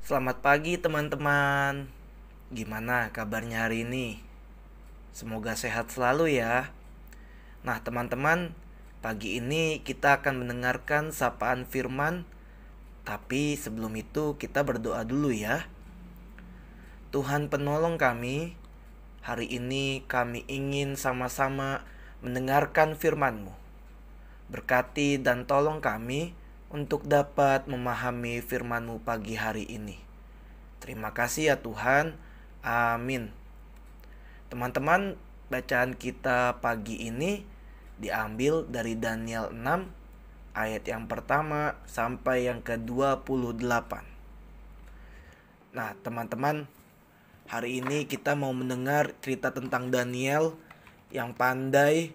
Selamat pagi teman-teman. Gimana kabarnya hari ini? Semoga sehat selalu ya. Nah teman-teman, pagi ini kita akan mendengarkan sapaan firman. Tapi sebelum itu kita berdoa dulu ya. Tuhan penolong kami, hari ini kami ingin sama-sama mendengarkan firman-Mu. Berkati dan tolong kami untuk dapat memahami firman-Mu pagi hari ini. Terima kasih ya Tuhan. Amin. Teman-teman, bacaan kita pagi ini diambil dari Daniel 6 ayat yang pertama sampai yang ke-28. Nah, teman-teman, hari ini kita mau mendengar cerita tentang Daniel yang pandai,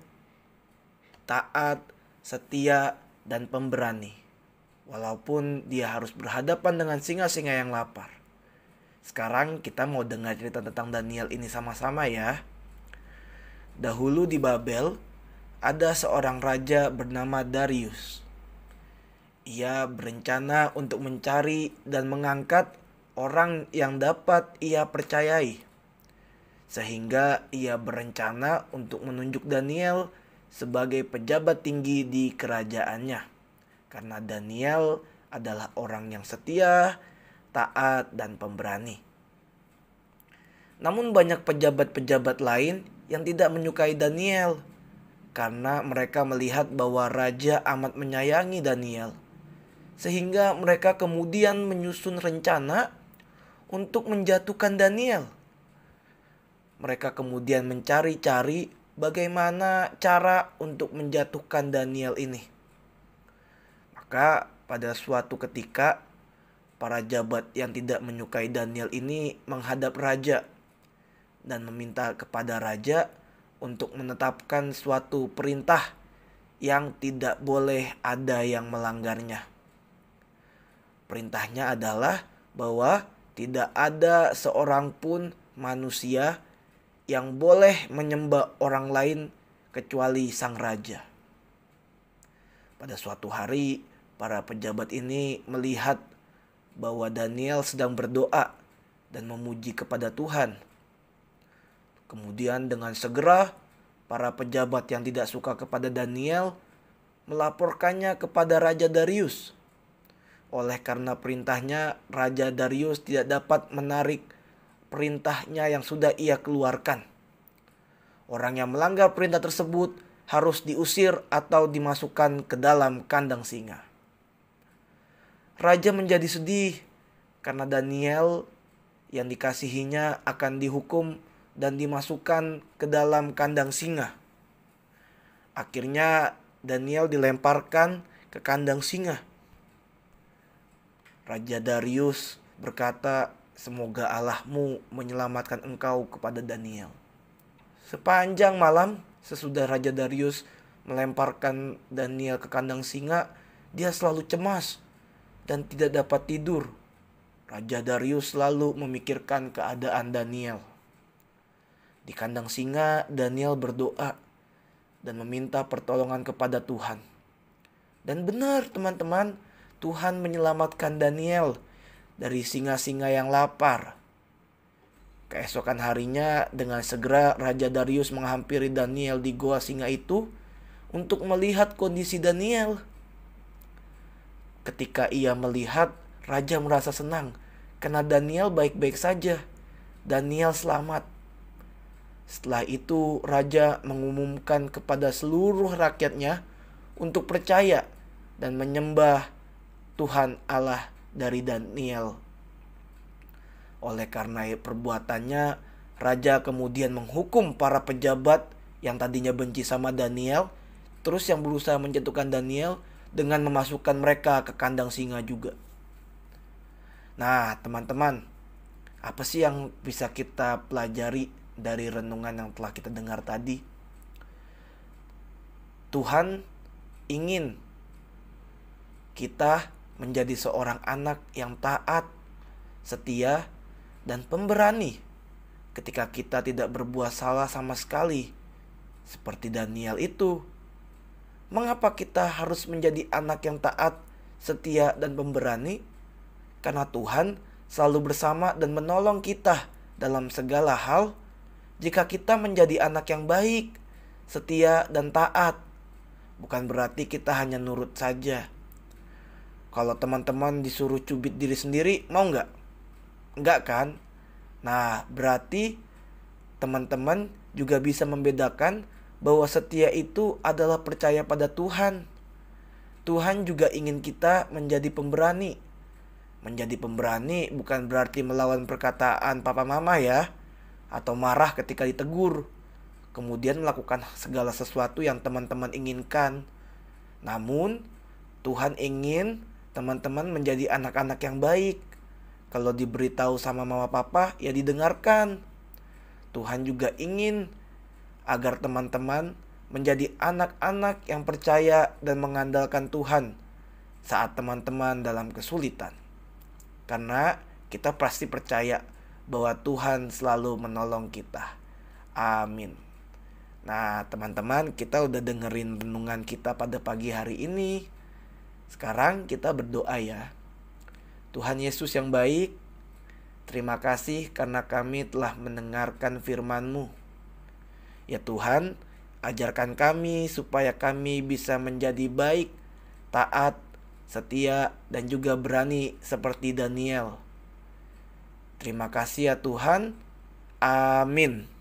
taat, setia, dan pemberani. Walaupun dia harus berhadapan dengan singa-singa yang lapar. Sekarang kita mau dengar cerita tentang Daniel ini sama-sama ya. Dahulu di Babel ada seorang raja bernama Darius. Ia berencana untuk mencari dan mengangkat orang yang dapat ia percayai. Sehingga ia berencana untuk menunjuk Daniel sebagai pejabat tinggi di kerajaannya. Karena Daniel adalah orang yang setia, taat, dan pemberani. Namun banyak pejabat-pejabat lain yang tidak menyukai Daniel karena mereka melihat bahwa raja amat menyayangi Daniel. Sehingga mereka kemudian menyusun rencana untuk menjatuhkan Daniel. Mereka kemudian mencari-cari bagaimana cara untuk menjatuhkan Daniel ini. Maka pada suatu ketika para jabat yang tidak menyukai Daniel ini menghadap raja dan meminta kepada raja untuk menetapkan suatu perintah yang tidak boleh ada yang melanggarnya. Perintahnya adalah bahwa tidak ada seorang pun manusia yang boleh menyembah orang lain kecuali sang raja. Pada suatu hari, para pejabat ini melihat bahwa Daniel sedang berdoa dan memuji kepada Tuhan. Kemudian dengan segera para pejabat yang tidak suka kepada Daniel melaporkannya kepada Raja Darius. Oleh karena perintahnya, Raja Darius tidak dapat menarik perintahnya yang sudah ia keluarkan. Orang yang melanggar perintah tersebut harus diusir atau dimasukkan ke dalam kandang singa. Raja menjadi sedih karena Daniel yang dikasihinya akan dihukum dan dimasukkan ke dalam kandang singa. Akhirnya Daniel dilemparkan ke kandang singa. Raja Darius berkata, "Semoga Allahmu menyelamatkan engkau kepada Daniel." Sepanjang malam sesudah Raja Darius melemparkan Daniel ke kandang singa, dia selalu cemas dan tidak dapat tidur. Raja Darius selalu memikirkan keadaan Daniel. Di kandang singa, Daniel berdoa dan meminta pertolongan kepada Tuhan. Dan benar teman-teman, Tuhan menyelamatkan Daniel dari singa-singa yang lapar. Keesokan harinya dengan segera Raja Darius menghampiri Daniel di goa singa itu untuk melihat kondisi Daniel. Ketika ia melihat, Raja merasa senang karena Daniel baik-baik saja. Daniel selamat. Setelah itu Raja mengumumkan kepada seluruh rakyatnya untuk percaya dan menyembah Tuhan Allah dari Daniel. Oleh karena perbuatannya, Raja kemudian menghukum para pejabat yang tadinya benci sama Daniel, terus yang berusaha menjatuhkan Daniel dengan memasukkan mereka ke kandang singa juga. Nah, teman-teman, apa sih yang bisa kita pelajari dari renungan yang telah kita dengar tadi? Tuhan ingin kita menjadi seorang anak yang taat, setia, dan pemberani ketika kita tidak berbuat salah sama sekali, seperti Daniel itu. Mengapa kita harus menjadi anak yang taat, setia, dan pemberani? Karena Tuhan selalu bersama dan menolong kita dalam segala hal jika kita menjadi anak yang baik, setia, dan taat. Bukan berarti kita hanya nurut saja. Kalau teman-teman disuruh cubit diri sendiri, mau nggak? Nggak kan? Nah, berarti teman-teman juga bisa membedakan bahwa setia itu adalah percaya pada Tuhan. Tuhan juga ingin kita menjadi pemberani. Menjadi pemberani bukan berarti melawan perkataan papa mama ya, atau marah ketika ditegur, kemudian melakukan segala sesuatu yang teman-teman inginkan. Namun, Tuhan ingin teman-teman menjadi anak-anak yang baik. Kalau diberitahu sama mama papa, ya didengarkan. Tuhan juga ingin agar teman-teman menjadi anak-anak yang percaya dan mengandalkan Tuhan saat teman-teman dalam kesulitan. Karena kita pasti percaya bahwa Tuhan selalu menolong kita. Amin. Nah, teman-teman, kita udah dengerin renungan kita pada pagi hari ini. Sekarang kita berdoa ya. Tuhan Yesus yang baik, terima kasih karena kami telah mendengarkan firman-Mu. Ya Tuhan, ajarkan kami supaya kami bisa menjadi baik, taat, setia, dan juga berani seperti Daniel. Terima kasih ya Tuhan. Amin.